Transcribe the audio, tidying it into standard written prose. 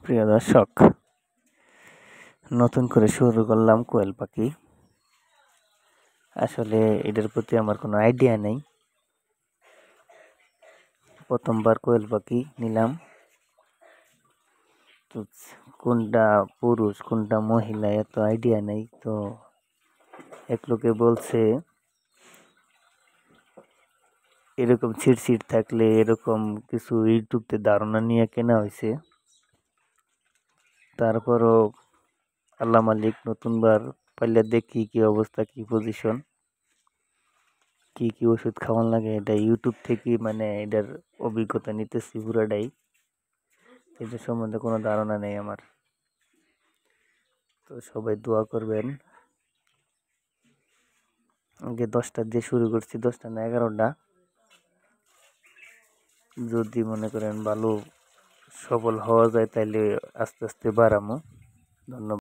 প্রিয় দর্শক, নতুন করে শুরু করলাম কোয়েল পাখি। আসলে এটার প্রতি আমার কোনো আইডিয়া নেই। প্রথমবার কোয়েল পাখি নিলাম, তো কোনটা পুরুষ কোনটা মহিলা এত আইডিয়া নেই। তো এক লোকে বলছে এরকম ছিট থাকলে এরকম কিছু ইউটিউবতে ধারণা নিয়ে কেনা হয়েছে। তারপরও আল্লাহ মালিক, নতুনবার পাইলে দেখি কি অবস্থা, কি পজিশন, কি কি ওষুধ খাওয়ান লাগে। এটা ইউটিউব থেকে এটার অভিজ্ঞতা নিতেছি পুরাটাই। এটার সম্বন্ধে কোনো ধারণা নেই আমার। তো সবাই দোয়া করবেন। আগে 10টা দিয়ে শুরু করছি, 10টা না 11টা। যদি মনে করেন ভালো সফল হওয়া যায় তাইলে আস্তে আস্তে বাড়ামো। ধন্যবাদ।